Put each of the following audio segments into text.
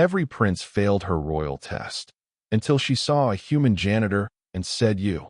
Every prince failed her royal test, until she saw a human janitor and said you.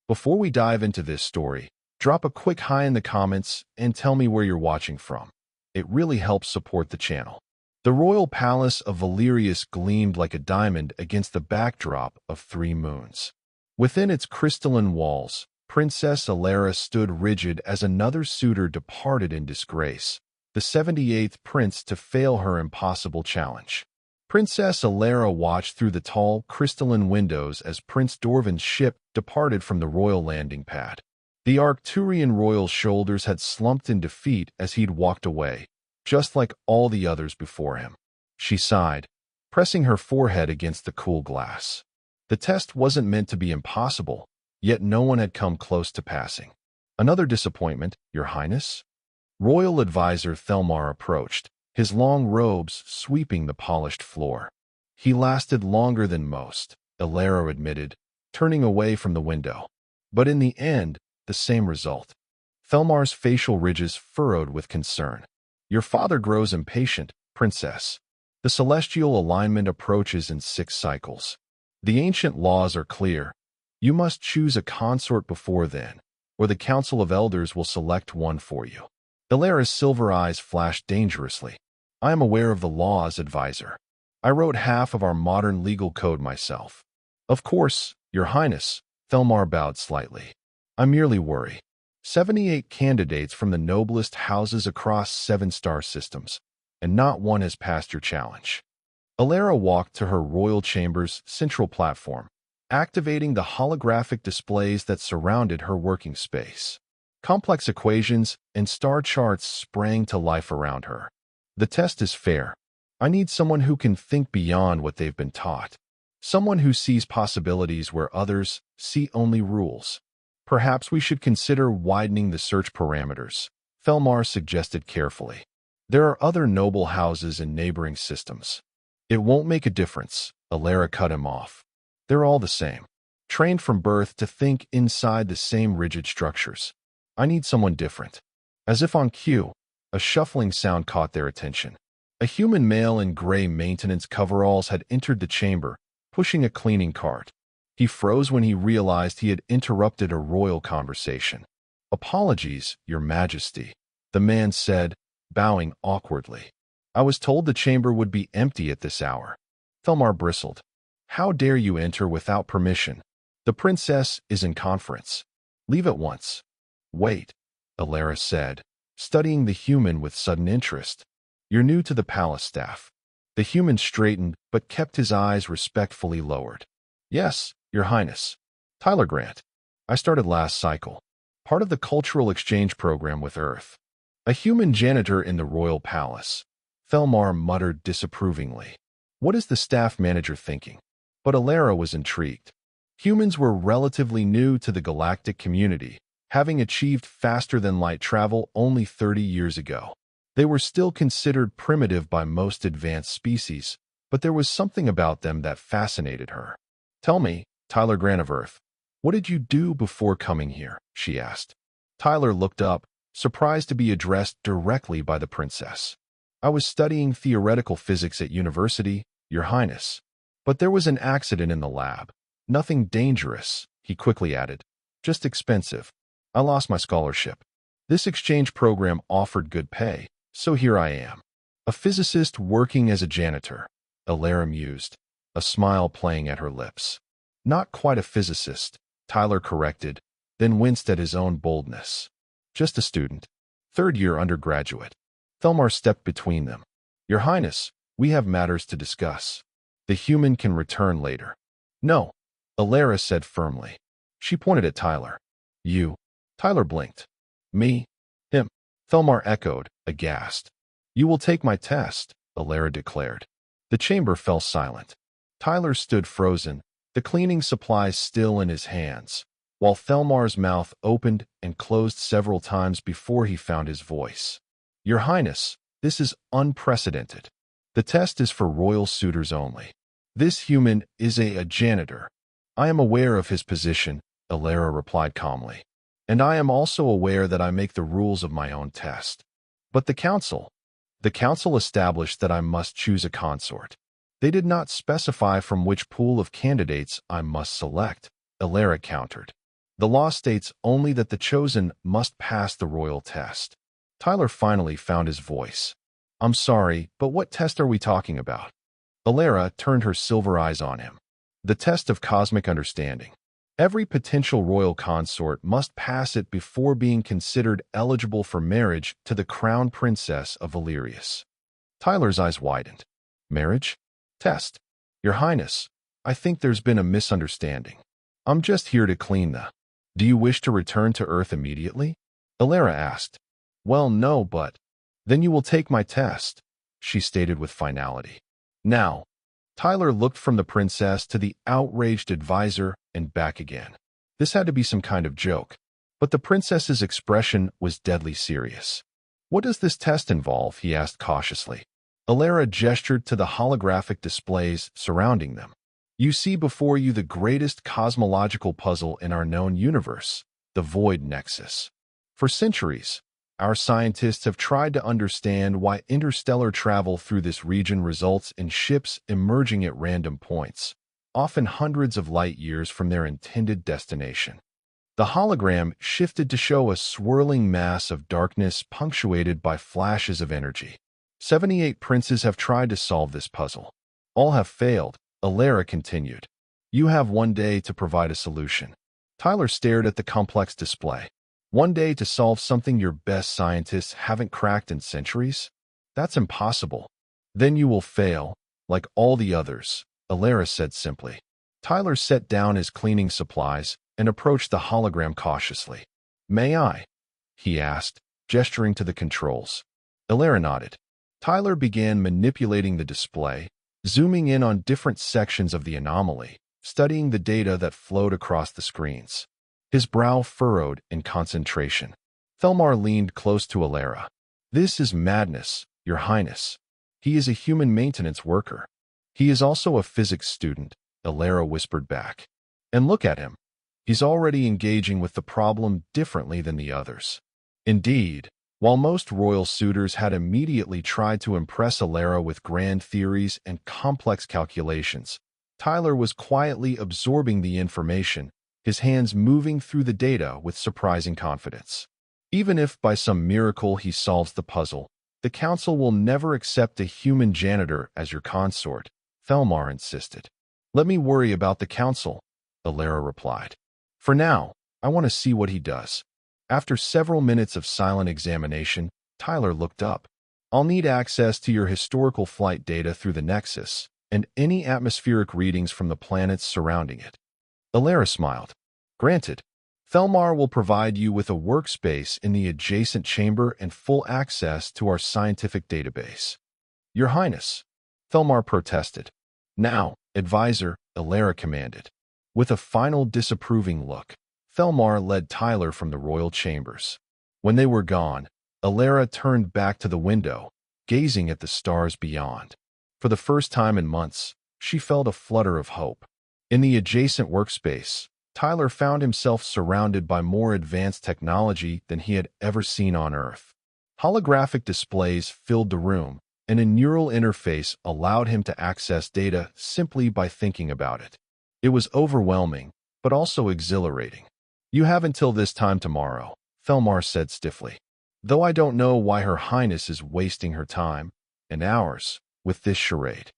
Before we dive into this story, drop a quick hi in the comments and tell me where you're watching from. It really helps support the channel. The royal palace of Valerius gleamed like a diamond against the backdrop of 3 moons. Within its crystalline walls, Princess Alara stood rigid as another suitor departed in disgrace, the 78th prince to fail her impossible challenge. Princess Alara watched through the tall, crystalline windows as Prince Dorvan's ship departed from the royal landing pad. The Arcturian royal shoulders had slumped in defeat as he'd walked away, just like all the others before him. She sighed, pressing her forehead against the cool glass. The test wasn't meant to be impossible, yet no one had come close to passing. Another disappointment, Your Highness? Royal advisor Thelmar approached, his long robes sweeping the polished floor. He lasted longer than most, Alara admitted, turning away from the window. But in the end, the same result. Thelmar's facial ridges furrowed with concern. Your father grows impatient, Princess. The celestial alignment approaches in 6 cycles. The ancient laws are clear. You must choose a consort before then, or the Council of Elders will select one for you. Alara's silver eyes flashed dangerously. I am aware of the laws, advisor. I wrote half of our modern legal code myself. Of course, Your Highness, Thelmar bowed slightly. I merely worry. 78 candidates from the noblest houses across 7-star systems, and not one has passed your challenge. Alara walked to her royal chamber's central platform, activating the holographic displays that surrounded her working space. Complex equations and star charts sprang to life around her. The test is fair. I need someone who can think beyond what they've been taught. Someone who sees possibilities where others see only rules. Perhaps we should consider widening the search parameters, Thelmar suggested carefully. There are other noble houses in neighboring systems. It won't make a difference, Alara cut him off. They're all the same. Trained from birth to think inside the same rigid structures. I need someone different. As if on cue, a shuffling sound caught their attention. A human male in gray maintenance coveralls had entered the chamber, pushing a cleaning cart. He froze when he realized he had interrupted a royal conversation. Apologies, Your Majesty, the man said, bowing awkwardly. I was told the chamber would be empty at this hour. Thelmar bristled. How dare you enter without permission? The princess is in conference. Leave at once. Wait, Alara said, studying the human with sudden interest. You're new to the palace staff. The human straightened but kept his eyes respectfully lowered. Yes, Your Highness. Tyler Grant. I started last cycle. Part of the cultural exchange program with Earth. A human janitor in the royal palace. Thelmar muttered disapprovingly. What is the staff manager thinking? But Alara was intrigued. Humans were relatively new to the galactic community, having achieved faster-than-light travel only 30 years ago. They were still considered primitive by most advanced species, but there was something about them that fascinated her. Tell me, Tyler Grant of Earth, what did you do before coming here? She asked. Tyler looked up, surprised to be addressed directly by the princess. I was studying theoretical physics at university, Your Highness. But there was an accident in the lab. Nothing dangerous, he quickly added. Just expensive. I lost my scholarship. This exchange program offered good pay, so here I am. A physicist working as a janitor, Alara mused, a smile playing at her lips. Not quite a physicist, Tyler corrected, then winced at his own boldness. Just a student. 3rd-year undergraduate. Thelmar stepped between them. Your Highness, we have matters to discuss. The human can return later. No, Alara said firmly. She pointed at Tyler. You. Tyler blinked. Me? Him. Thelmar echoed, aghast. You will take my test, Alara declared. The chamber fell silent. Tyler stood frozen, the cleaning supplies still in his hands, while Thelmar's mouth opened and closed several times before he found his voice. Your Highness, this is unprecedented. The test is for royal suitors only. This human is a janitor. I am aware of his position, Alara replied calmly. And I am also aware that I make the rules of my own test. But the council established that I must choose a consort. They did not specify from which pool of candidates I must select, Alara countered. The law states only that the chosen must pass the royal test. Tyler finally found his voice. I'm sorry, but what test are we talking about? Alara turned her silver eyes on him. The test of cosmic understanding. Every potential royal consort must pass it before being considered eligible for marriage to the crown princess of Valerius. Tyler's eyes widened. Marriage? Test. Your Highness, I think there's been a misunderstanding. I'm just here to clean the... Do you wish to return to Earth immediately? Alara asked. Well, no, but... Then you will take my test, she stated with finality. Now, Tyler looked from the princess to the outraged advisor and back again. This had to be some kind of joke, but the princess's expression was deadly serious. What does this test involve? He asked cautiously. Alara gestured to the holographic displays surrounding them. You see before you the greatest cosmological puzzle in our known universe, the Void Nexus. For centuries, our scientists have tried to understand why interstellar travel through this region results in ships emerging at random points, often hundreds of light years from their intended destination. The hologram shifted to show a swirling mass of darkness punctuated by flashes of energy. 78 princes have tried to solve this puzzle. All have failed, Alara continued. You have one day to provide a solution. Tyler stared at the complex display. One day to solve something your best scientists haven't cracked in centuries? That's impossible. Then you will fail, like all the others, Alara said simply. Tyler set down his cleaning supplies and approached the hologram cautiously. May I? He asked, gesturing to the controls. Alara nodded. Tyler began manipulating the display, zooming in on different sections of the anomaly, studying the data that flowed across the screens. His brow furrowed in concentration. Thelmar leaned close to Alara. This is madness, Your Highness. He is a human maintenance worker. He is also a physics student, Alara whispered back. And look at him. He's already engaging with the problem differently than the others. Indeed, while most royal suitors had immediately tried to impress Alara with grand theories and complex calculations, Tyler was quietly absorbing the information, his hands moving through the data with surprising confidence. Even if by some miracle he solves the puzzle, the council will never accept a human janitor as your consort, Thelmar insisted. Let me worry about the council, Alara replied. For now, I want to see what he does. After several minutes of silent examination, Tyler looked up. I'll need access to your historical flight data through the Nexus and any atmospheric readings from the planets surrounding it. Alara smiled. Granted, Thelmar will provide you with a workspace in the adjacent chamber and full access to our scientific database. Your Highness, Thelmar protested. Now, advisor, Alara commanded. With a final disapproving look, Thelmar led Tyler from the royal chambers. When they were gone, Alara turned back to the window, gazing at the stars beyond. For the first time in months, she felt a flutter of hope. In the adjacent workspace, Tyler found himself surrounded by more advanced technology than he had ever seen on Earth. Holographic displays filled the room, and a neural interface allowed him to access data simply by thinking about it. It was overwhelming, but also exhilarating. You have until this time tomorrow, Thelmar said stiffly. Though I don't know why Her Highness is wasting her time, and ours, with this charade.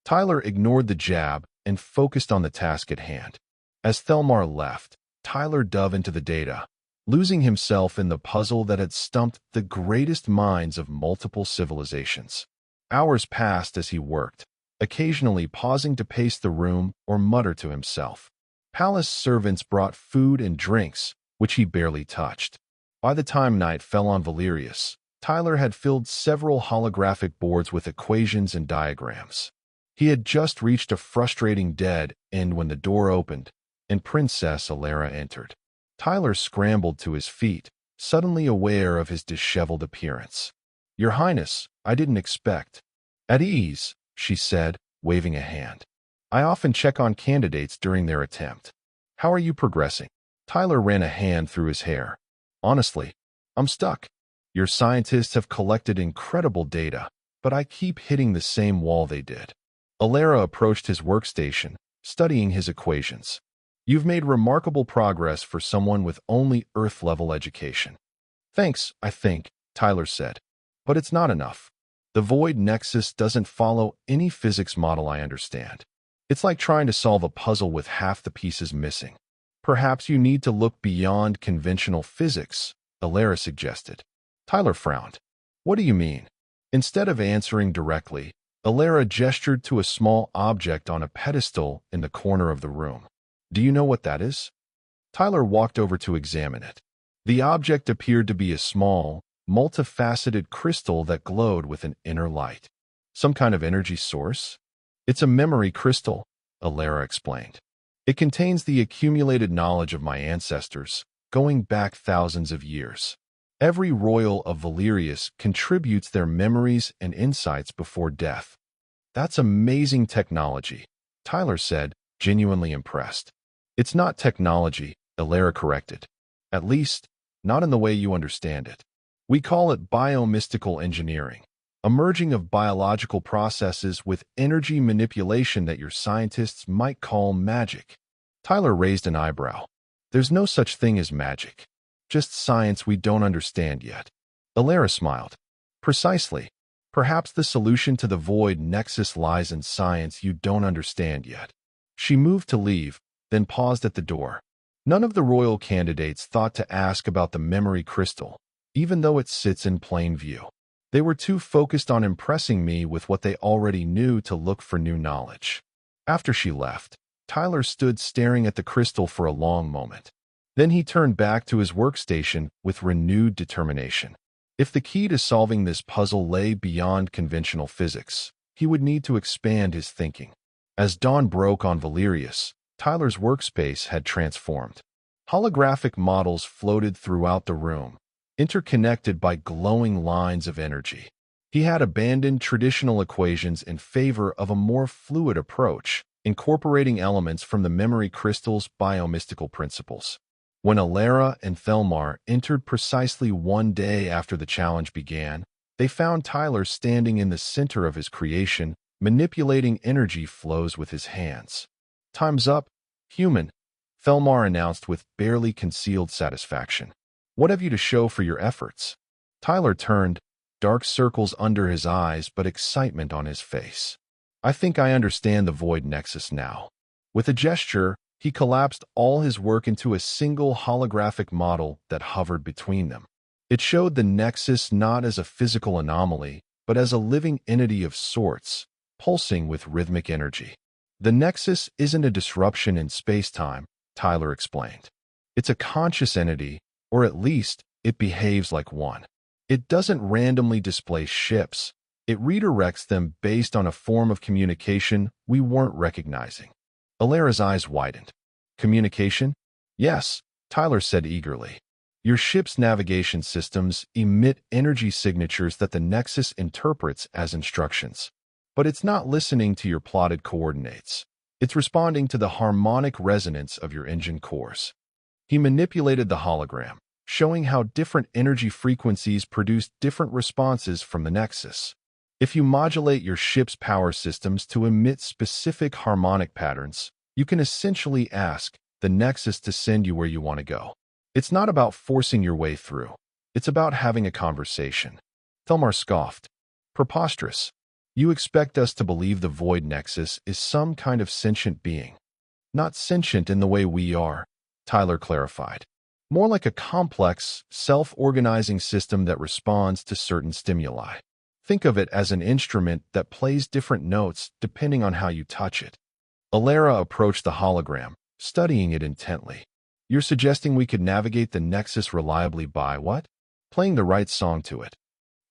Tyler ignored the jab and focused on the task at hand. As Thelmar left, Tyler dove into the data, losing himself in the puzzle that had stumped the greatest minds of multiple civilizations. Hours passed as he worked, occasionally pausing to pace the room or mutter to himself. Palace servants brought food and drinks, which he barely touched. By the time night fell on Valerius, Tyler had filled several holographic boards with equations and diagrams. He had just reached a frustrating dead end when the door opened, and Princess Alara entered. Tyler scrambled to his feet, suddenly aware of his disheveled appearance. Your Highness, I didn't expect. At ease, she said, waving a hand. I often check on candidates during their attempt. How are you progressing? Tyler ran a hand through his hair. Honestly, I'm stuck. Your scientists have collected incredible data, but I keep hitting the same wall they did. Alara approached his workstation, studying his equations. You've made remarkable progress for someone with only Earth-level education. Thanks, I think, Tyler said. But it's not enough. The void nexus doesn't follow any physics model I understand. It's like trying to solve a puzzle with half the pieces missing. Perhaps you need to look beyond conventional physics, Alara suggested. Tyler frowned. What do you mean? Instead of answering directly, Alara gestured to a small object on a pedestal in the corner of the room. Do you know what that is? Tyler walked over to examine it. The object appeared to be a small, multifaceted crystal that glowed with an inner light. Some kind of energy source? It's a memory crystal, Alara explained. It contains the accumulated knowledge of my ancestors, going back thousands of years. Every royal of Valerius contributes their memories and insights before death. That's amazing technology, Tyler said, genuinely impressed. It's not technology, Alara corrected. At least, not in the way you understand it. We call it biomystical engineering, a merging of biological processes with energy manipulation that your scientists might call magic. Tyler raised an eyebrow. There's no such thing as magic. Just science we don't understand yet. Alara smiled. Precisely. Perhaps the solution to the void nexus lies in science you don't understand yet. She moved to leave, then paused at the door. None of the royal candidates thought to ask about the memory crystal, even though it sits in plain view. They were too focused on impressing me with what they already knew to look for new knowledge. After she left, Tyler stood staring at the crystal for a long moment. Then he turned back to his workstation with renewed determination. If the key to solving this puzzle lay beyond conventional physics, he would need to expand his thinking. As dawn broke on Valerius, Tyler's workspace had transformed. Holographic models floated throughout the room, interconnected by glowing lines of energy. He had abandoned traditional equations in favor of a more fluid approach, incorporating elements from the memory crystal's biomystical principles. When Alara and Thelmar entered precisely one day after the challenge began, they found Tyler standing in the center of his creation, manipulating energy flows with his hands. Time's up, human, Thelmar announced with barely concealed satisfaction. What have you to show for your efforts? Tyler turned, dark circles under his eyes but excitement on his face. I think I understand the void nexus now. With a gesture, he collapsed all his work into a single holographic model that hovered between them. It showed the nexus not as a physical anomaly, but as a living entity of sorts, pulsing with rhythmic energy. The nexus isn't a disruption in space-time, Tyler explained. It's a conscious entity, or at least, it behaves like one. It doesn't randomly displace ships. It redirects them based on a form of communication we weren't recognizing. Alara's eyes widened. Communication? Yes, Tyler said eagerly. Your ship's navigation systems emit energy signatures that the Nexus interprets as instructions. But it's not listening to your plotted coordinates. It's responding to the harmonic resonance of your engine cores. He manipulated the hologram, showing how different energy frequencies produce different responses from the Nexus. If you modulate your ship's power systems to emit specific harmonic patterns, you can essentially ask the Nexus to send you where you want to go. It's not about forcing your way through. It's about having a conversation. Thelmar scoffed. Preposterous. You expect us to believe the Void Nexus is some kind of sentient being. Not sentient in the way we are, Tyler clarified. More like a complex, self-organizing system that responds to certain stimuli. Think of it as an instrument that plays different notes depending on how you touch it. Alara approached the hologram, studying it intently. You're suggesting we could navigate the Nexus reliably by what? Playing the right song to it.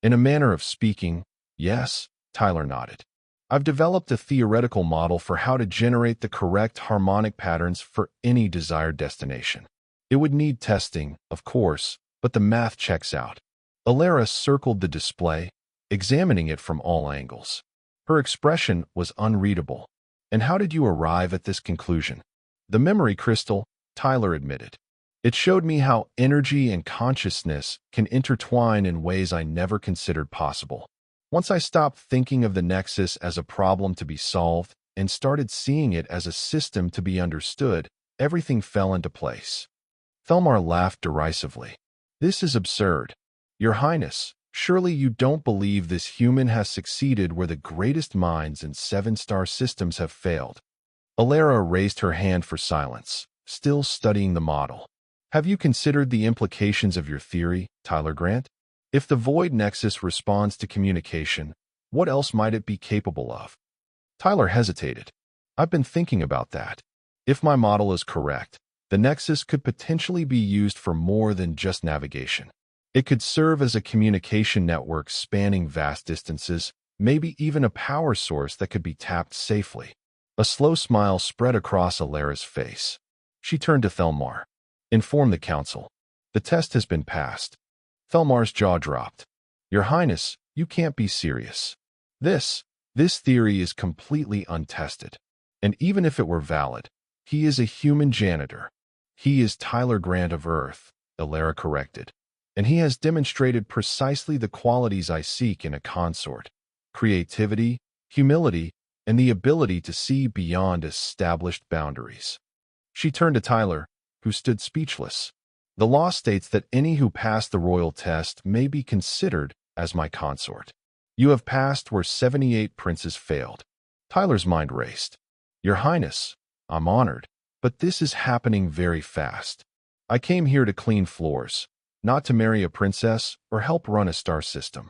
In a manner of speaking, yes, Tyler nodded. I've developed a theoretical model for how to generate the correct harmonic patterns for any desired destination. It would need testing, of course, but the math checks out. Alara circled the display, examining it from all angles. Her expression was unreadable. And how did you arrive at this conclusion? The memory crystal, Tyler admitted. It showed me how energy and consciousness can intertwine in ways I never considered possible. Once I stopped thinking of the Nexus as a problem to be solved and started seeing it as a system to be understood, everything fell into place. Thelmar laughed derisively. This is absurd. Your Highness, surely you don't believe this human has succeeded where the greatest minds in seven-star systems have failed. Alara raised her hand for silence, still studying the model. Have you considered the implications of your theory, Tyler Grant? If the Void Nexus responds to communication, what else might it be capable of? Tyler hesitated. I've been thinking about that. If my model is correct, the Nexus could potentially be used for more than just navigation. It could serve as a communication network spanning vast distances, maybe even a power source that could be tapped safely. A slow smile spread across Alara's face. She turned to Thelmar. Inform the Council. The test has been passed. Thelmar's jaw dropped. Your Highness, you can't be serious. This theory is completely untested. And even if it were valid, he is a human janitor. He is Tyler Grant of Earth, Alara corrected. And he has demonstrated precisely the qualities I seek in a consort: creativity, humility, and the ability to see beyond established boundaries. She turned to Tyler, who stood speechless. The law states that any who pass the royal test may be considered as my consort. You have passed where 78 princes failed. Tyler's mind raced. Your Highness, I'm honored, but this is happening very fast. I came here to clean floors, not to marry a princess or help run a star system.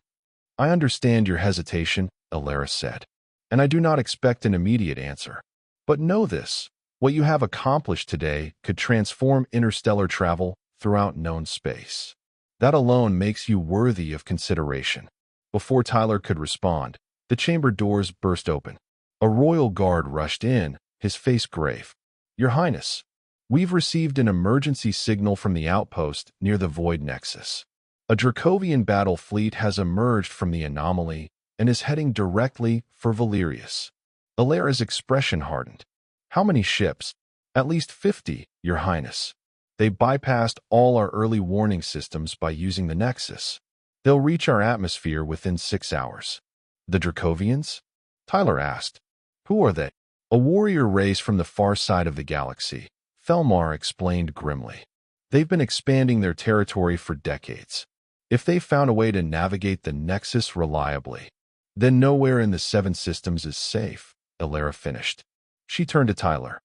I understand your hesitation, Alara said, and I do not expect an immediate answer. But know this, what you have accomplished today could transform interstellar travel throughout known space. That alone makes you worthy of consideration. Before Tyler could respond, the chamber doors burst open. A royal guard rushed in, his face grave. Your Highness, we've received an emergency signal from the outpost near the Void Nexus. A Dracovian battle fleet has emerged from the anomaly and is heading directly for Valerius. Alara's expression hardened. How many ships? At least 50, Your Highness. They bypassed all our early warning systems by using the Nexus. They'll reach our atmosphere within 6 hours. The Dracovians? Tyler asked. Who are they? A warrior race from the far side of the galaxy, Thelmar explained grimly. They've been expanding their territory for decades. If they found a way to navigate the Nexus reliably, then nowhere in the seven systems is safe, Alara finished. She turned to Tyler.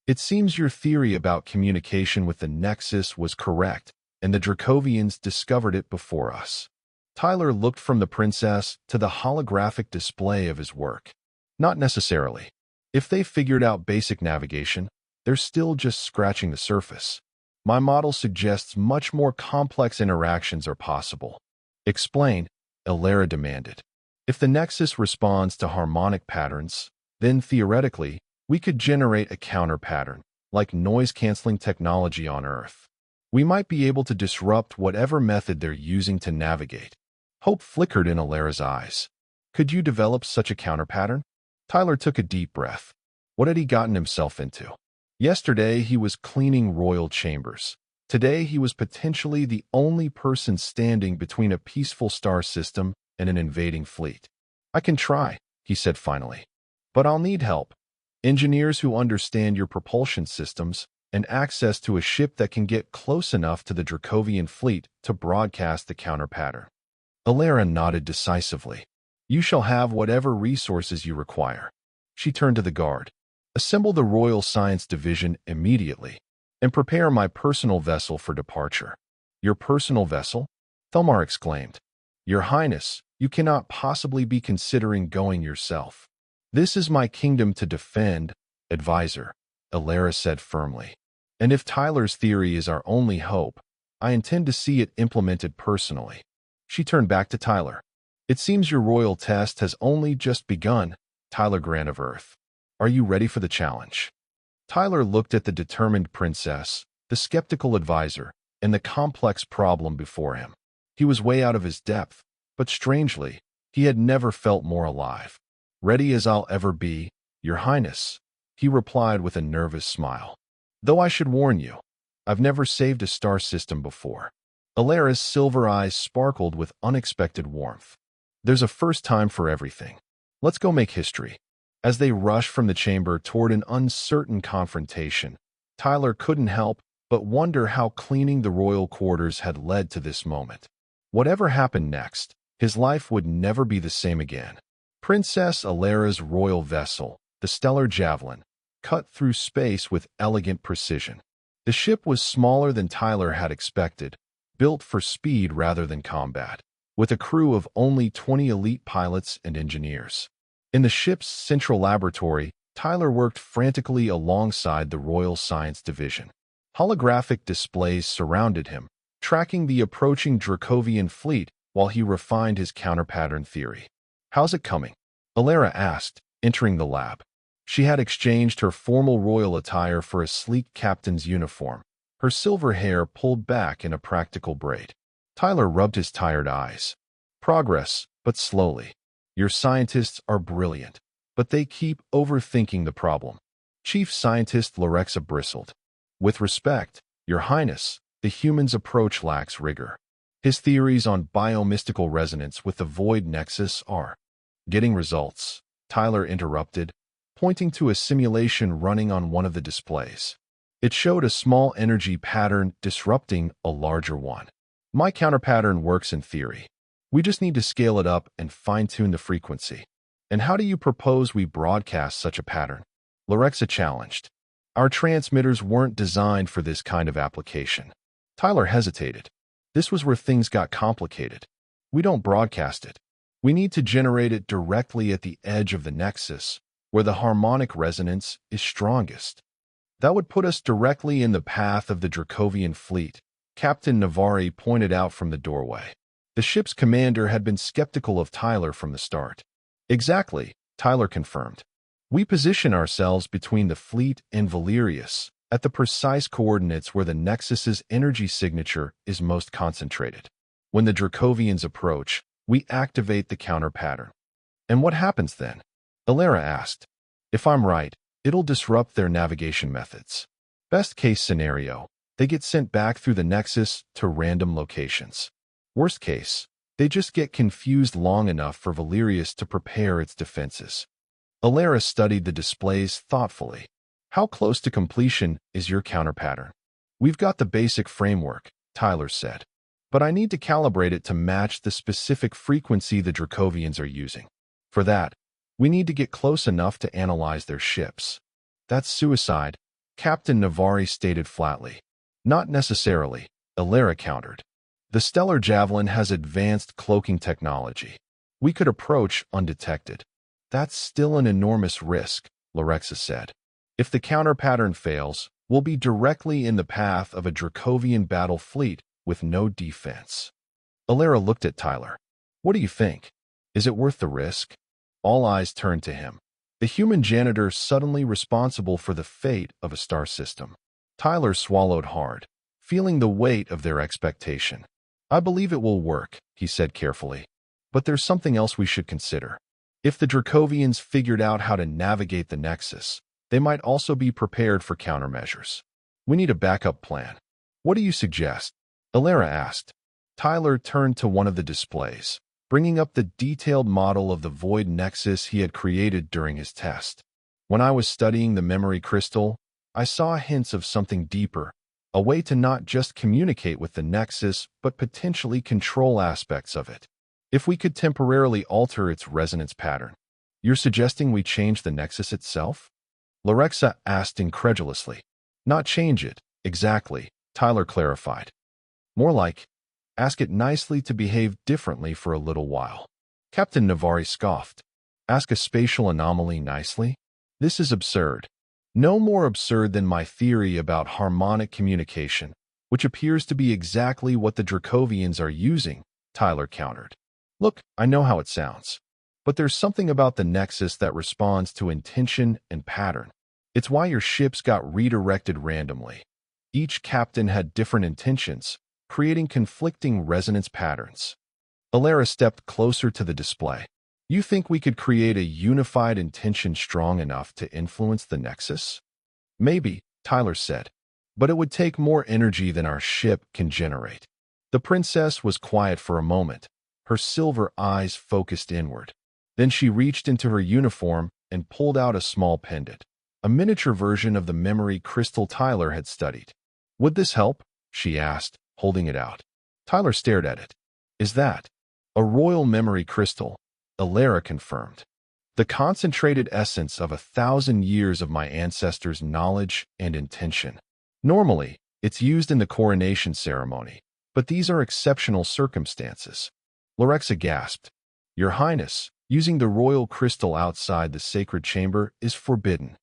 It seems your theory about communication with the Nexus was correct, and the Dracovians discovered it before us. Tyler looked from the princess to the holographic display of his work. Not necessarily. If they figured out basic navigation, they're still just scratching the surface. My model suggests much more complex interactions are possible. Explain, Alara demanded. If the Nexus responds to harmonic patterns, then theoretically, we could generate a counter pattern, like noise-canceling technology on Earth. We might be able to disrupt whatever method they're using to navigate. Hope flickered in Alara's eyes. Could you develop such a counter pattern? Tyler took a deep breath. What had he gotten himself into? Yesterday, he was cleaning royal chambers. Today, he was potentially the only person standing between a peaceful star system and an invading fleet. I can try, he said finally. But I'll need help. Engineers who understand your propulsion systems and access to a ship that can get close enough to the Dracovian fleet to broadcast the counter pattern. Alara nodded decisively. You shall have whatever resources you require. She turned to the guard. Assemble the Royal Science Division immediately, and prepare my personal vessel for departure. Your personal vessel? Thelmar exclaimed. Your Highness, you cannot possibly be considering going yourself. This is my kingdom to defend, advisor, Alara said firmly. And if Tyler's theory is our only hope, I intend to see it implemented personally. She turned back to Tyler. It seems your royal test has only just begun, Tyler Grant of Earth. Are you ready for the challenge? Tyler looked at the determined princess, the skeptical advisor, and the complex problem before him. He was way out of his depth, but strangely, he had never felt more alive. Ready as I'll ever be, Your Highness, he replied with a nervous smile. Though I should warn you, I've never saved a star system before. Alara's silver eyes sparkled with unexpected warmth. There's a first time for everything. Let's go make history. As they rushed from the chamber toward an uncertain confrontation, Tyler couldn't help but wonder how cleaning the royal quarters had led to this moment. Whatever happened next, his life would never be the same again. Princess Alera's royal vessel, the Stellar Javelin, cut through space with elegant precision. The ship was smaller than Tyler had expected, built for speed rather than combat, with a crew of only 20 elite pilots and engineers. In the ship's central laboratory, Tyler worked frantically alongside the Royal Science Division. Holographic displays surrounded him, tracking the approaching Dracovian fleet while he refined his counterpattern theory. "How's it coming?" Alera asked, entering the lab. She had exchanged her formal royal attire for a sleek captain's uniform, her silver hair pulled back in a practical braid. Tyler rubbed his tired eyes. "Progress, but slowly. Your scientists are brilliant, but they keep overthinking the problem." Chief Scientist Lorexa bristled. "With respect, Your Highness, the human's approach lacks rigor. His theories on biomystical resonance with the void nexus are getting results," Tyler interrupted, pointing to a simulation running on one of the displays. It showed a small energy pattern disrupting a larger one. "My counterpattern works in theory. We just need to scale it up and fine-tune the frequency." "And how do you propose we broadcast such a pattern?" Lorexa challenged. "Our transmitters weren't designed for this kind of application." Tyler hesitated. This was where things got complicated. "We don't broadcast it. We need to generate it directly at the edge of the nexus, where the harmonic resonance is strongest. That would put us directly in the path of the Dracovian fleet," Captain Navari pointed out from the doorway. The ship's commander had been skeptical of Tyler from the start. "Exactly," Tyler confirmed. "We position ourselves between the fleet and Valerius, at the precise coordinates where the Nexus's energy signature is most concentrated. When the Dracovians approach, we activate the counter pattern." "And what happens then?" Alera asked. "If I'm right, it'll disrupt their navigation methods. Best case scenario, they get sent back through the Nexus to random locations. Worst case, they just get confused long enough for Valerius to prepare its defenses." Alera studied the displays thoughtfully. "How close to completion is your counterpattern?" "We've got the basic framework," Tyler said, "but I need to calibrate it to match the specific frequency the Dracovians are using. For that, we need to get close enough to analyze their ships." "That's suicide," Captain Navari stated flatly. "Not necessarily," Alera countered. "The Stellar Javelin has advanced cloaking technology. We could approach undetected." "That's still an enormous risk," Lorexa said. "If the counter-pattern fails, we'll be directly in the path of a Dracovian battle fleet with no defense." Alera looked at Tyler. "What do you think? Is it worth the risk?" All eyes turned to him. The human janitor suddenly responsible for the fate of a star system. Tyler swallowed hard, feeling the weight of their expectation. "I believe it will work," he said carefully. "But there's something else we should consider. If the Dracovians figured out how to navigate the Nexus, they might also be prepared for countermeasures. We need a backup plan." "What do you suggest?" Alera asked. Tyler turned to one of the displays, bringing up the detailed model of the void nexus he had created during his test. "When I was studying the memory crystal, I saw hints of something deeper, a way to not just communicate with the nexus, but potentially control aspects of it. If we could temporarily alter its resonance pattern." "You're suggesting we change the nexus itself?" Lorexa asked incredulously. "Not change it, exactly," Tyler clarified. "More like, ask it nicely to behave differently for a little while." Captain Navari scoffed. "Ask a spatial anomaly nicely? This is absurd. No more absurd than my theory about harmonic communication, which appears to be exactly what the Dracovians are using," Tyler countered. "Look, I know how it sounds. But there's something about the Nexus that responds to intention and pattern. It's why your ships got redirected randomly. Each captain had different intentions, creating conflicting resonance patterns." Alera stepped closer to the display. "You think we could create a unified intention strong enough to influence the Nexus?" "Maybe," Tyler said, "but it would take more energy than our ship can generate." The princess was quiet for a moment, her silver eyes focused inward. Then she reached into her uniform and pulled out a small pendant, a miniature version of the memory crystal Tyler had studied. "Would this help?" she asked, holding it out. Tyler stared at it. "Is that a royal memory crystal?" Alara confirmed. "The concentrated essence of 1,000 years of my ancestors' knowledge and intention. Normally, it's used in the coronation ceremony, but these are exceptional circumstances." Lorexa gasped. "Your Highness, using the royal crystal outside the sacred chamber is forbidden.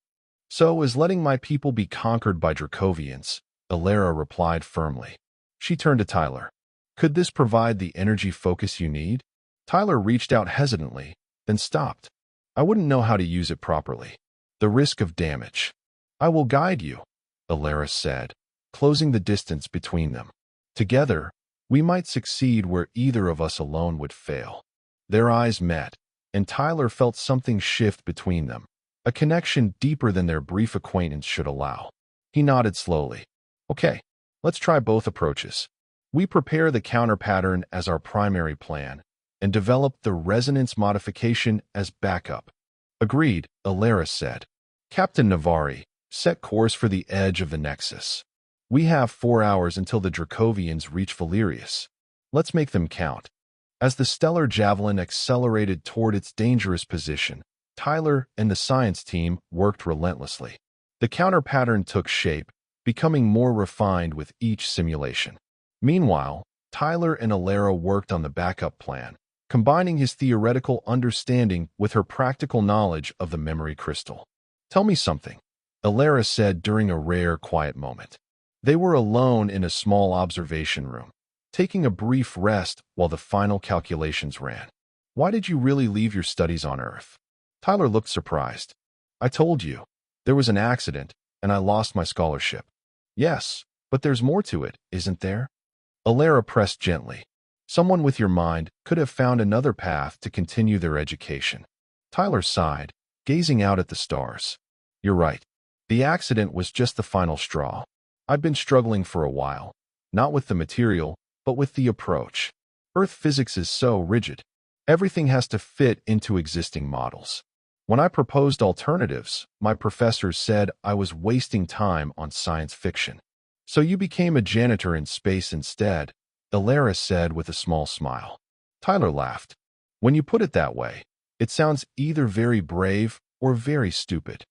So is letting my people be conquered by Dracovians," Alara replied firmly. She turned to Tyler. "Could this provide the energy focus you need?" Tyler reached out hesitantly, then stopped. "I wouldn't know how to use it properly. The risk of damage." "I will guide you," Alara said, closing the distance between them. "Together, we might succeed where either of us alone would fail." Their eyes met, and Tyler felt something shift between them, a connection deeper than their brief acquaintance should allow. He nodded slowly. "Okay, let's try both approaches. We prepare the counter pattern as our primary plan, and develop the resonance modification as backup." "Agreed," Alara said. "Captain Navari, set course for the edge of the Nexus. We have 4 hours until the Dracovians reach Valerius. Let's make them count." As the stellar javelin accelerated toward its dangerous position, Tyler and the science team worked relentlessly. The counter pattern took shape, becoming more refined with each simulation. Meanwhile, Tyler and Alara worked on the backup plan, combining his theoretical understanding with her practical knowledge of the memory crystal. "Tell me something," Alara said during a rare, quiet moment. They were alone in a small observation room, taking a brief rest while the final calculations ran. "Why did you really leave your studies on Earth?" Tyler looked surprised. "I told you. There was an accident, and I lost my scholarship." "Yes, but there's more to it, isn't there?" Alara pressed gently. "Someone with your mind could have found another path to continue their education." Tyler sighed, gazing out at the stars. "You're right. The accident was just the final straw. I've been struggling for a while, not with the material, but with the approach. Earth physics is so rigid. Everything has to fit into existing models. When I proposed alternatives, my professors said I was wasting time on science fiction. So you became a janitor in space instead," Alara said with a small smile. Tyler laughed. "When you put it that way, it sounds either very brave or very stupid."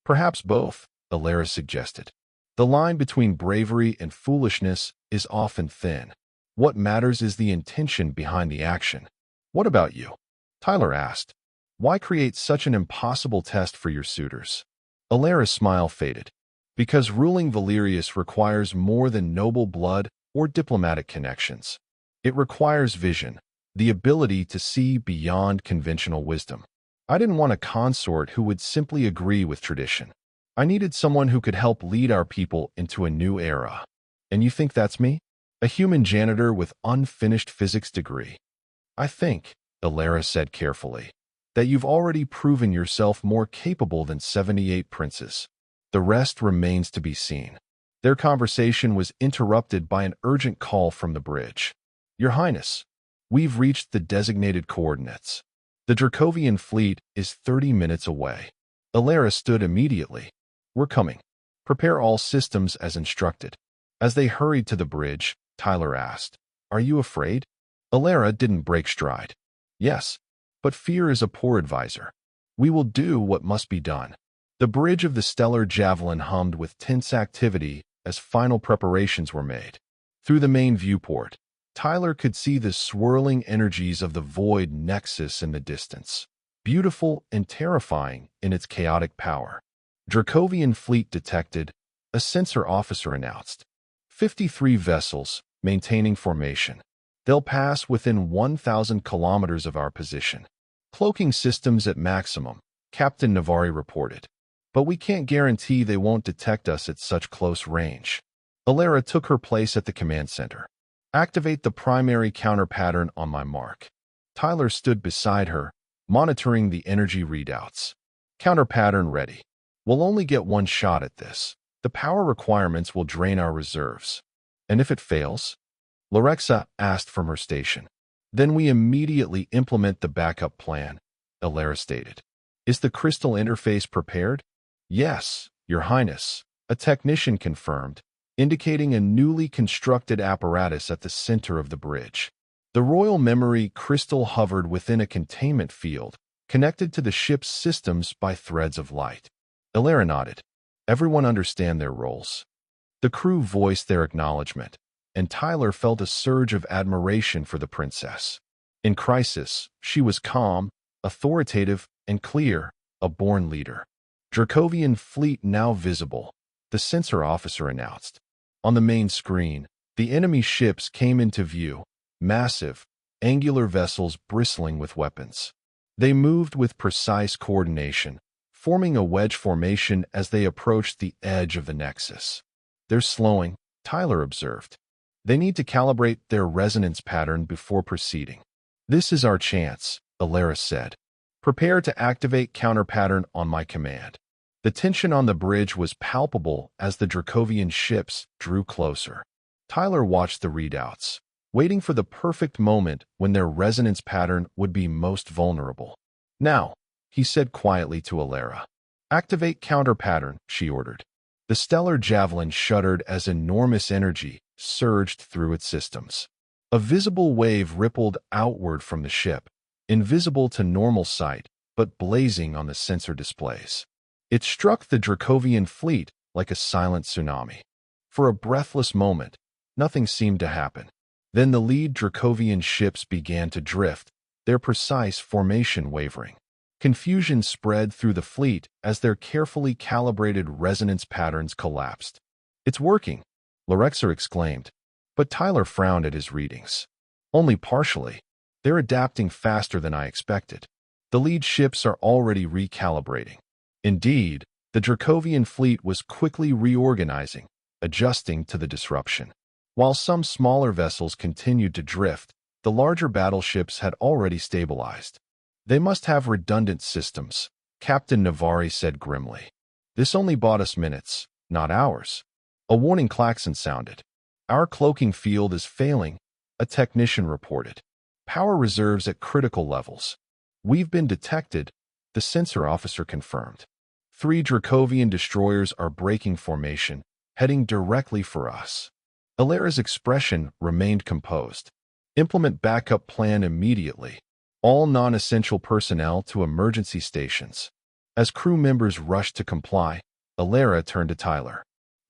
"Perhaps both," Alara suggested. "The line between bravery and foolishness is often thin. What matters is the intention behind the action." "What about you?" Tyler asked. "Why create such an impossible test for your suitors?" Alara's smile faded. "Because ruling Valerius requires more than noble blood or diplomatic connections. It requires vision, the ability to see beyond conventional wisdom. I didn't want a consort who would simply agree with tradition. I needed someone who could help lead our people into a new era. And you think that's me? A human janitor with unfinished physics degree?" "I think," Alara said carefully, "that you've already proven yourself more capable than 78 princes. The rest remains to be seen." Their conversation was interrupted by an urgent call from the bridge. "Your Highness, we've reached the designated coordinates. The Dracovian fleet is 30 minutes away." Alara stood immediately. "We're coming. Prepare all systems as instructed." As they hurried to the bridge, Tyler asked, "Are you afraid?" Alara didn't break stride. "Yes, but fear is a poor advisor. We will do what must be done." The bridge of the stellar javelin hummed with tense activity as final preparations were made. Through the main viewport, Tyler could see the swirling energies of the void nexus in the distance, beautiful and terrifying in its chaotic power. "Dracovian fleet detected," a sensor officer announced. 53 vessels, maintaining formation. They'll pass within 1,000 kilometers of our position. Cloaking systems at maximum, Captain Navari reported. But we can't guarantee they won't detect us at such close range. Alara took her place at the command center. "Activate the primary counter pattern on my mark." Tyler stood beside her, monitoring the energy readouts. "Counter pattern ready. We'll only get one shot at this. The power requirements will drain our reserves." "And if it fails?" Lorexa asked from her station. Then we immediately implement the backup plan, Alara stated. Is the crystal interface prepared? Yes, Your Highness, a technician confirmed, indicating a newly constructed apparatus at the center of the bridge. The royal memory crystal hovered within a containment field, connected to the ship's systems by threads of light. Alara nodded. Everyone understand their roles. The crew voiced their acknowledgement, and Tyler felt a surge of admiration for the princess. In crisis, she was calm, authoritative, and clear, a born leader. Dracovian fleet now visible, the sensor officer announced. On the main screen, the enemy ships came into view, massive, angular vessels bristling with weapons. They moved with precise coordination, forming a wedge formation as they approached the edge of the nexus. They're slowing, Tyler observed. They need to calibrate their resonance pattern before proceeding. This is our chance, Alara said. Prepare to activate counter pattern on my command. The tension on the bridge was palpable as the Dracovian ships drew closer. Tyler watched the readouts, waiting for the perfect moment when their resonance pattern would be most vulnerable. Now, he said quietly to Alara. Activate counter pattern, she ordered. The stellar javelin shuddered as enormous energy surged through its systems. A visible wave rippled outward from the ship, invisible to normal sight, but blazing on the sensor displays. It struck the Dracovian fleet like a silent tsunami. For a breathless moment, nothing seemed to happen. Then the lead Dracovian ships began to drift, their precise formation wavering. Confusion spread through the fleet as their carefully calibrated resonance patterns collapsed. It's working, Lorexer exclaimed, but Tyler frowned at his readings. Only partially. They're adapting faster than I expected. The lead ships are already recalibrating. Indeed, the Dracovian fleet was quickly reorganizing, adjusting to the disruption. While some smaller vessels continued to drift, the larger battleships had already stabilized. They must have redundant systems, Captain Navari said grimly. This only bought us minutes, not hours. A warning klaxon sounded. Our cloaking field is failing, a technician reported. Power reserves at critical levels. We've been detected, the sensor officer confirmed. 3 Dracovian destroyers are breaking formation, heading directly for us. Alara's expression remained composed. Implement backup plan immediately. All non-essential personnel to emergency stations. As crew members rushed to comply, Alara turned to Tyler.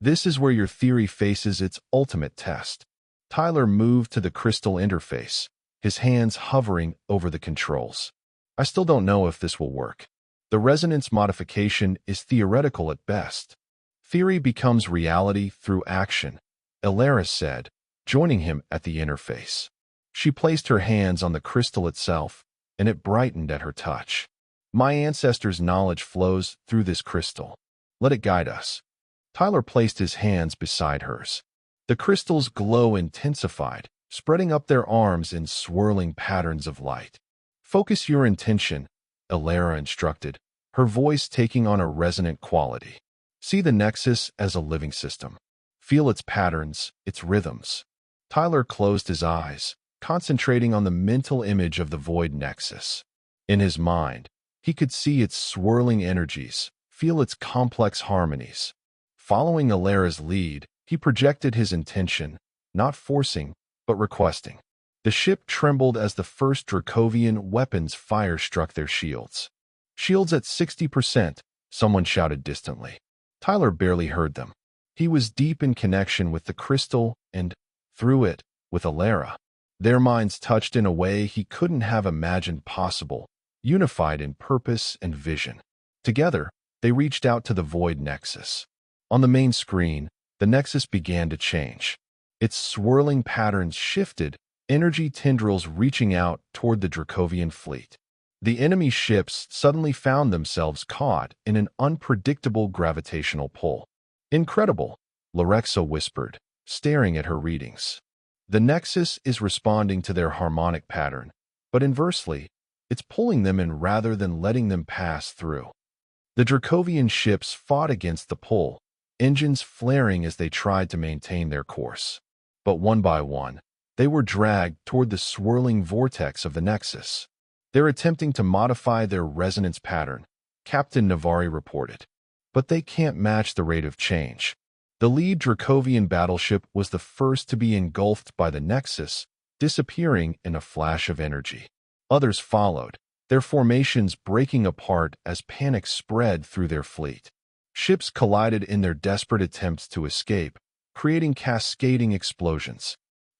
This is where your theory faces its ultimate test. Tyler moved to the crystal interface, his hands hovering over the controls. I still don't know if this will work. The resonance modification is theoretical at best. Theory becomes reality through action, Alara said, joining him at the interface. She placed her hands on the crystal itself, and it brightened at her touch. My ancestors' knowledge flows through this crystal. Let it guide us. Tyler placed his hands beside hers. The crystal's glow intensified, spreading up their arms in swirling patterns of light. Focus your intention, Alara instructed, her voice taking on a resonant quality. See the nexus as a living system. Feel its patterns, its rhythms. Tyler closed his eyes, concentrating on the mental image of the void nexus. In his mind, he could see its swirling energies, feel its complex harmonies. Following Alara's lead, he projected his intention, not forcing, but requesting. The ship trembled as the first Dracovian weapons fire struck their shields. Shields at 60%, someone shouted distantly. Tyler barely heard them. He was deep in connection with the crystal and, through it, with Alara. Their minds touched in a way he couldn't have imagined possible, unified in purpose and vision. Together, they reached out to the void nexus. On the main screen, the nexus began to change. Its swirling patterns shifted, energy tendrils reaching out toward the Dracovian fleet. The enemy ships suddenly found themselves caught in an unpredictable gravitational pull. Incredible, Lorexa whispered, staring at her readings. The nexus is responding to their harmonic pattern, but inversely, it's pulling them in rather than letting them pass through. The Dracovian ships fought against the pull, engines flaring as they tried to maintain their course. But one by one, They were dragged toward the swirling vortex of the Nexus. They're attempting to modify their resonance pattern, Captain Navari reported. But they can't match the rate of change. The lead Dracovian battleship was the first to be engulfed by the Nexus, disappearing in a flash of energy. Others followed, their formations breaking apart as panic spread through their fleet. Ships collided in their desperate attempts to escape, creating cascading explosions.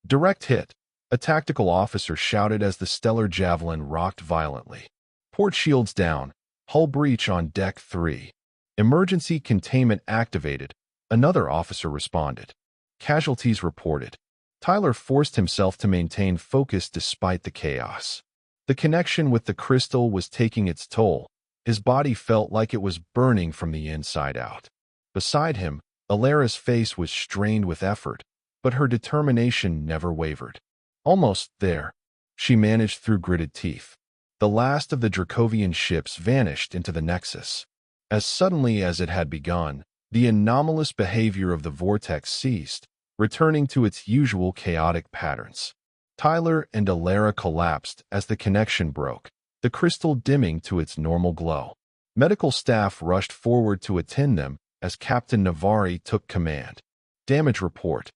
Direct hit, a tactical officer shouted as the stellar javelin rocked violently. Port shields down, hull breach on deck 3. Emergency containment activated, another officer responded. Casualties reported. Tyler forced himself to maintain focus despite the chaos. The connection with the crystal was taking its toll. His body felt like it was burning from the inside out. Beside him, Alara's face was strained with effort, but her determination never wavered. Almost there, she managed through gritted teeth. The last of the Dracovian ships vanished into the Nexus. As suddenly as it had begun, the anomalous behavior of the vortex ceased, returning to its usual chaotic patterns. Tyler and Alara collapsed as the connection broke, the crystal dimming to its normal glow. Medical staff rushed forward to attend them as Captain Navari took command. Damage report.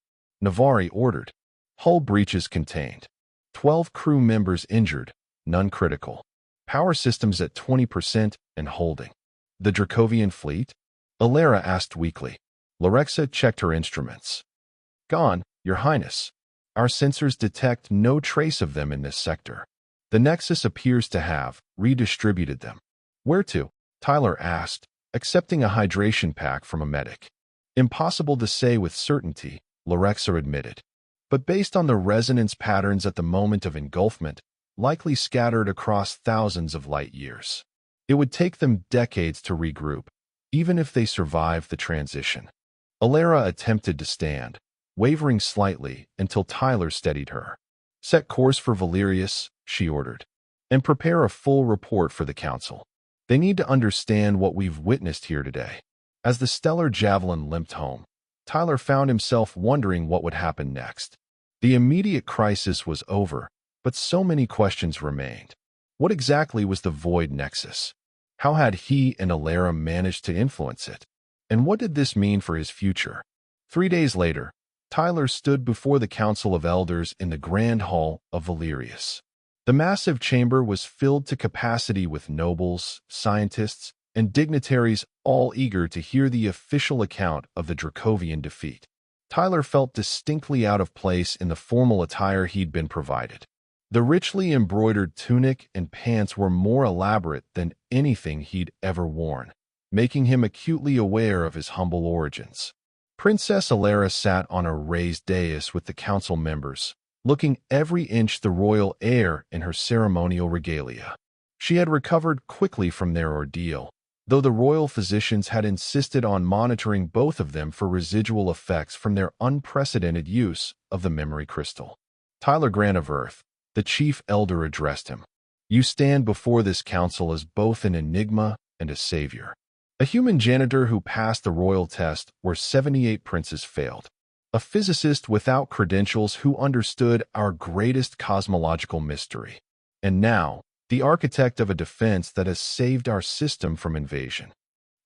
Navari ordered. Hull breaches contained. 12 crew members injured, none critical. Power systems at 20% and holding. The Dracovian fleet? Alara asked weakly. Lorexa checked her instruments. Gone, Your Highness. Our sensors detect no trace of them in this sector. The Nexus appears to have redistributed them. Where to? Tyler asked, accepting a hydration pack from a medic. Impossible to say with certainty, Lorexa admitted. But based on the resonance patterns at the moment of engulfment, likely scattered across thousands of light years. It would take them decades to regroup, even if they survived the transition. Alara attempted to stand, wavering slightly until Tyler steadied her. Set course for Valerius, she ordered, and prepare a full report for the Council. They need to understand what we've witnessed here today. As the stellar javelin limped home, Tyler found himself wondering what would happen next. The immediate crisis was over, but so many questions remained. What exactly was the Void Nexus? How had he and Alara managed to influence it? And what did this mean for his future? 3 days later, Tyler stood before the Council of Elders in the Grand Hall of Valerius. The massive chamber was filled to capacity with nobles, scientists, and dignitaries all eager to hear the official account of the Dracovian defeat. Tyler felt distinctly out of place in the formal attire he'd been provided. The richly embroidered tunic and pants were more elaborate than anything he'd ever worn, making him acutely aware of his humble origins. Princess Alara sat on a raised dais with the council members, looking every inch the royal heir in her ceremonial regalia. She had recovered quickly from their ordeal, though the royal physicians had insisted on monitoring both of them for residual effects from their unprecedented use of the memory crystal. Tyler Grant of Earth, the chief elder, addressed him. You stand before this council as both an enigma and a savior. A human janitor who passed the royal test where 78 princes failed. A physicist without credentials who understood our greatest cosmological mystery. And now, the architect of a defense that has saved our system from invasion.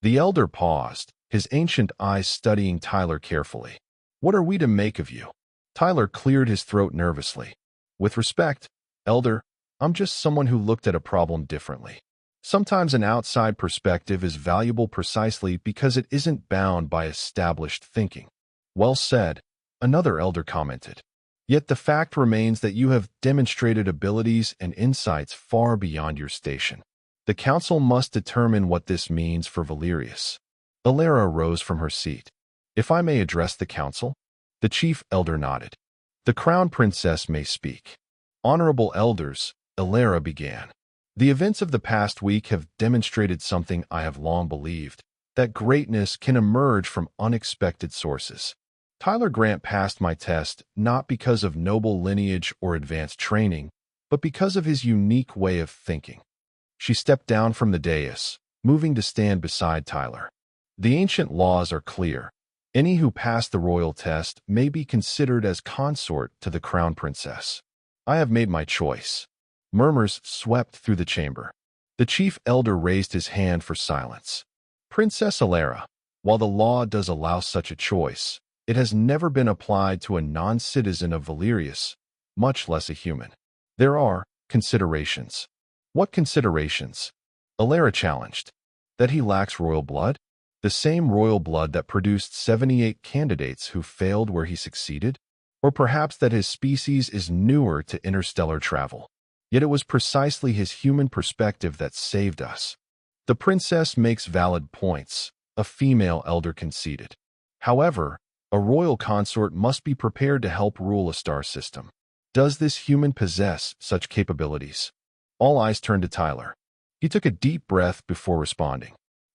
The elder paused, his ancient eyes studying Tyler carefully. What are we to make of you? Tyler cleared his throat nervously. With respect, elder, I'm just someone who looked at a problem differently. Sometimes an outside perspective is valuable precisely because it isn't bound by established thinking. Well said, another elder commented. Yet the fact remains that you have demonstrated abilities and insights far beyond your station. The council must determine what this means for Valerius. Alara rose from her seat. If I may address the council? The chief elder nodded. The crown princess may speak. Honorable elders, Alara began. The events of the past week have demonstrated something I have long believed, that greatness can emerge from unexpected sources. Tyler Grant passed my test not because of noble lineage or advanced training, but because of his unique way of thinking. She stepped down from the dais, moving to stand beside Tyler. The ancient laws are clear. Any who pass the royal test may be considered as consort to the crown princess. I have made my choice. Murmurs swept through the chamber. The chief elder raised his hand for silence. Princess Alara, while the law does allow such a choice, it has never been applied to a non-citizen of Valerius, much less a human. There are considerations. What considerations? Alara challenged. That he lacks royal blood? The same royal blood that produced 78 candidates who failed where he succeeded? Or perhaps that his species is newer to interstellar travel? Yet it was precisely his human perspective that saved us. The princess makes valid points, a female elder conceded. However, a royal consort must be prepared to help rule a star system. Does this human possess such capabilities? All eyes turned to Tyler. He took a deep breath before responding.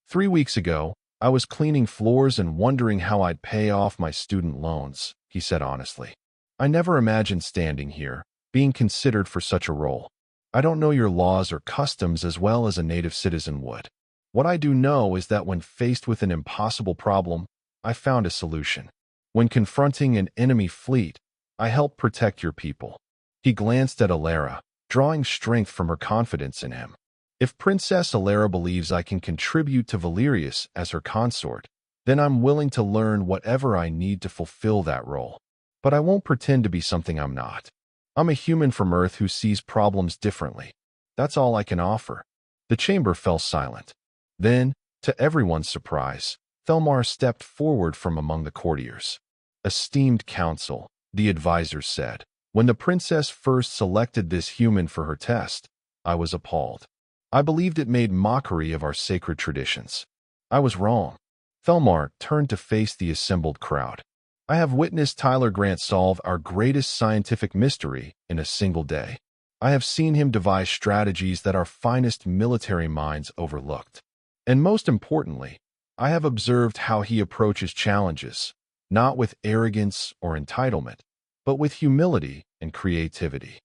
3 weeks ago, I was cleaning floors and wondering how I'd pay off my student loans, he said honestly. I never imagined standing here, being considered for such a role. I don't know your laws or customs as well as a native citizen would. What I do know is that when faced with an impossible problem, I found a solution. When confronting an enemy fleet, I helped protect your people. He glanced at Alara, drawing strength from her confidence in him. If Princess Alara believes I can contribute to Valerius as her consort, then I'm willing to learn whatever I need to fulfill that role. But I won't pretend to be something I'm not. I'm a human from Earth who sees problems differently. That's all I can offer. The chamber fell silent. Then, to everyone's surprise, Thelmar stepped forward from among the courtiers. Esteemed council, the advisor said. When the princess first selected this human for her test, I was appalled. I believed it made mockery of our sacred traditions. I was wrong. Thelmar turned to face the assembled crowd. I have witnessed Tyler Grant solve our greatest scientific mystery in a single day. I have seen him devise strategies that our finest military minds overlooked. And most importantly, I have observed how he approaches challenges, not with arrogance or entitlement, but with humility and creativity.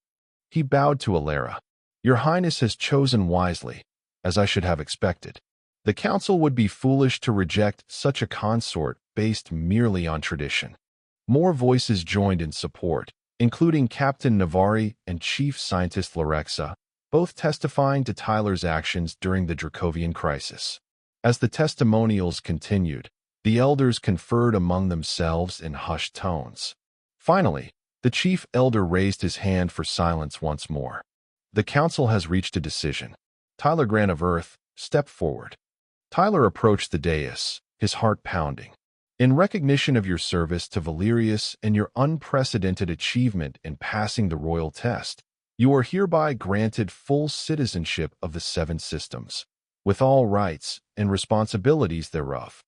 He bowed to Alara. Your Highness has chosen wisely, as I should have expected. The council would be foolish to reject such a consort based merely on tradition. More voices joined in support, including Captain Navari and Chief Scientist Lorexa, both testifying to Tyler's actions during the Dracovian crisis. As the testimonials continued, the elders conferred among themselves in hushed tones. Finally, the chief elder raised his hand for silence once more. The council has reached a decision. Tyler Grant of Earth, step forward. Tyler approached the dais, his heart pounding. In recognition of your service to Valerius and your unprecedented achievement in passing the royal test, you are hereby granted full citizenship of the 7 systems, with all rights and responsibilities thereof.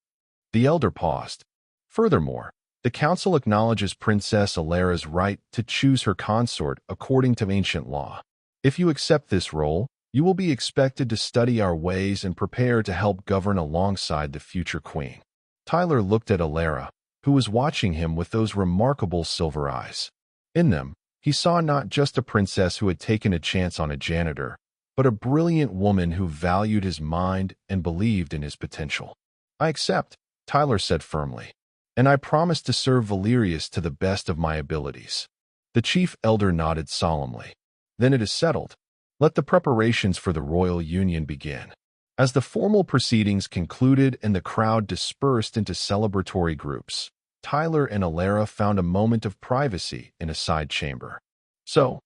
The elder paused. Furthermore, the council acknowledges Princess Alara's right to choose her consort according to ancient law. If you accept this role, you will be expected to study our ways and prepare to help govern alongside the future queen. Tyler looked at Alara, who was watching him with those remarkable silver eyes. In them, he saw not just a princess who had taken a chance on a janitor, but a brilliant woman who valued his mind and believed in his potential. I accept, Tyler said firmly, and I promise to serve Valerius to the best of my abilities. The chief elder nodded solemnly. Then it is settled. Let the preparations for the royal union begin. As the formal proceedings concluded and the crowd dispersed into celebratory groups, Tyler and Alara found a moment of privacy in a side chamber. So,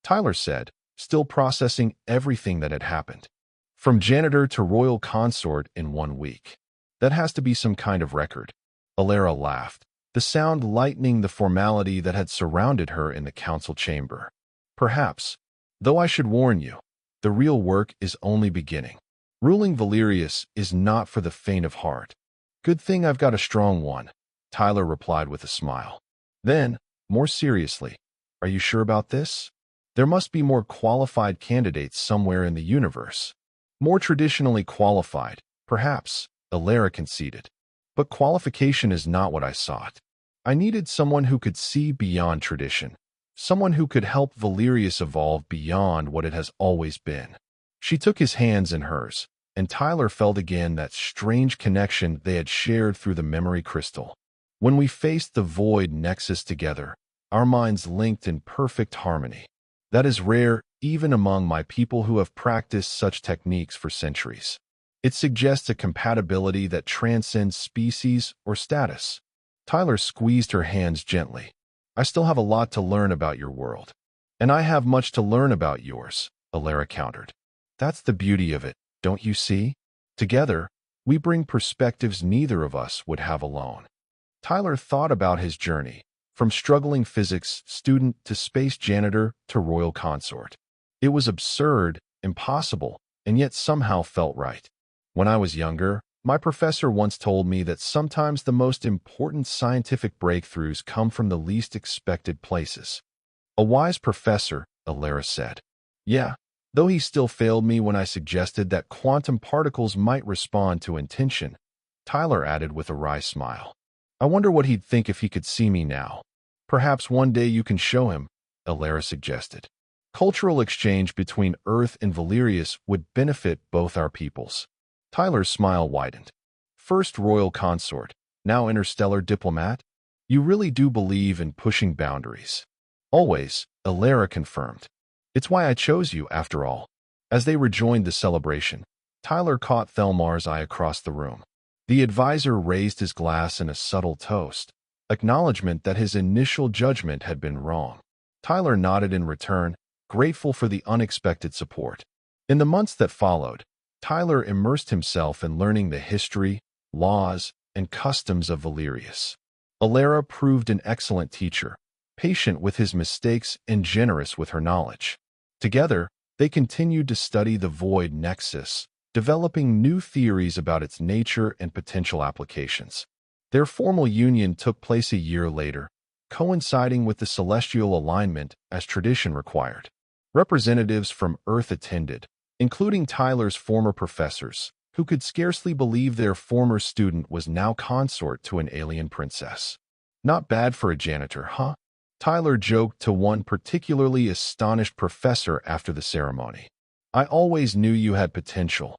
Tyler said, still processing everything that had happened. From janitor to royal consort in 1 week. That has to be some kind of record. Alara laughed, the sound lightening the formality that had surrounded her in the council chamber. Perhaps, though I should warn you, the real work is only beginning. Ruling Valerius is not for the faint of heart. Good thing I've got a strong one, Tyler replied with a smile. Then, more seriously, are you sure about this? There must be more qualified candidates somewhere in the universe. More traditionally qualified, perhaps, Alara conceded. But qualification is not what I sought. I needed someone who could see beyond tradition, someone who could help Valerius evolve beyond what it has always been. She took his hands in hers, and Tyler felt again that strange connection they had shared through the memory crystal. When we faced the void nexus together, our minds linked in perfect harmony. That is rare even among my people who have practiced such techniques for centuries. It suggests a compatibility that transcends species or status. Tyler squeezed her hands gently. I still have a lot to learn about your world. And I have much to learn about yours, Alara countered. That's the beauty of it, don't you see? Together, we bring perspectives neither of us would have alone. Tyler thought about his journey, from struggling physics student to space janitor to royal consort. It was absurd, impossible, and yet somehow felt right. When I was younger, my professor once told me that sometimes the most important scientific breakthroughs come from the least expected places. A wise professor, Alara said. Yeah, though he still failed me when I suggested that quantum particles might respond to intention, Tyler added with a wry smile. I wonder what he'd think if he could see me now. Perhaps one day you can show him, Alara suggested. Cultural exchange between Earth and Valerius would benefit both our peoples. Tyler's smile widened. First royal consort, now interstellar diplomat? You really do believe in pushing boundaries. Always, Alara confirmed. It's why I chose you, after all. As they rejoined the celebration, Tyler caught Thelmar's eye across the room. The advisor raised his glass in a subtle toast, acknowledgement that his initial judgment had been wrong. Tyler nodded in return, grateful for the unexpected support. In the months that followed, Tyler immersed himself in learning the history, laws, and customs of Valerius. Alara proved an excellent teacher, patient with his mistakes and generous with her knowledge. Together, they continued to study the void nexus, developing new theories about its nature and potential applications. Their formal union took place a year later, coinciding with the celestial alignment as tradition required. Representatives from Earth attended, including Tyler's former professors, who could scarcely believe their former student was now consort to an alien princess. Not bad for a janitor, huh? Tyler joked to one particularly astonished professor after the ceremony. I always knew you had potential,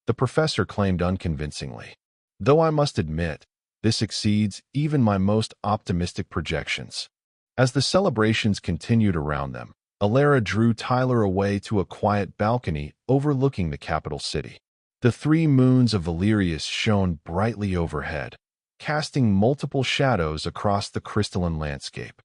the professor claimed unconvincingly. Though I must admit, this exceeds even my most optimistic projections. As the celebrations continued around them, Alara drew Tyler away to a quiet balcony overlooking the capital city. The 3 moons of Valerius shone brightly overhead, casting multiple shadows across the crystalline landscape.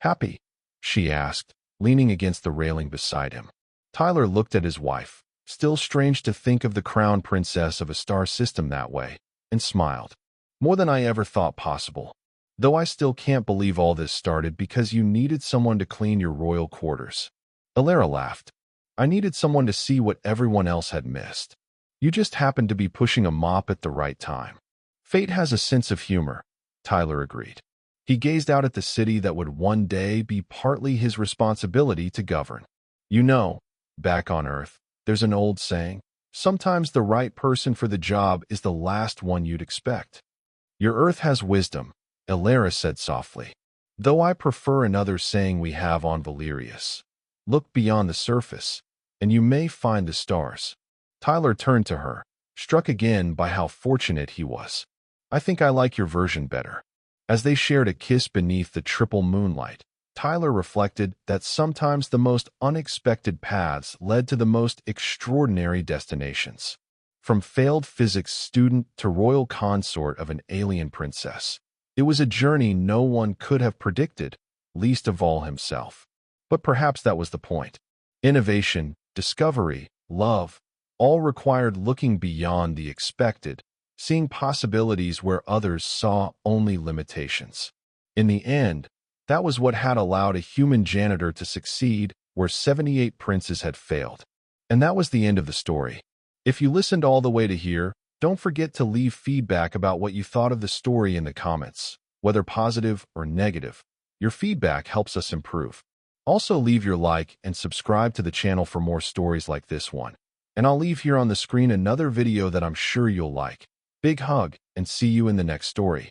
Happy? She asked, leaning against the railing beside him. Tyler looked at his wife, still strange to think of the crown princess of a star system that way, and smiled. More than I ever thought possible. Though I still can't believe all this started because you needed someone to clean your royal quarters. Alara laughed. I needed someone to see what everyone else had missed. You just happened to be pushing a mop at the right time. Fate has a sense of humor, Tyler agreed. He gazed out at the city that would one day be partly his responsibility to govern. You know, back on Earth, there's an old saying, sometimes the right person for the job is the last one you'd expect. Your Earth has wisdom, Alara said softly. Though I prefer another saying we have on Valerius. Look beyond the surface, and you may find the stars. Tyler turned to her, struck again by how fortunate he was. I think I like your version better. As they shared a kiss beneath the triple moonlight, Tyler reflected that sometimes the most unexpected paths led to the most extraordinary destinations. From failed physics student to royal consort of an alien princess, it was a journey no one could have predicted, least of all himself. But perhaps that was the point. Innovation, discovery, love, all required looking beyond the expected, seeing possibilities where others saw only limitations. In the end, that was what had allowed a human janitor to succeed where 78 princes had failed. And that was the end of the story. If you listened all the way to here, don't forget to leave feedback about what you thought of the story in the comments, whether positive or negative. Your feedback helps us improve. Also leave your like and subscribe to the channel for more stories like this one. And I'll leave here on the screen another video that I'm sure you'll like. Big hug, and see you in the next story.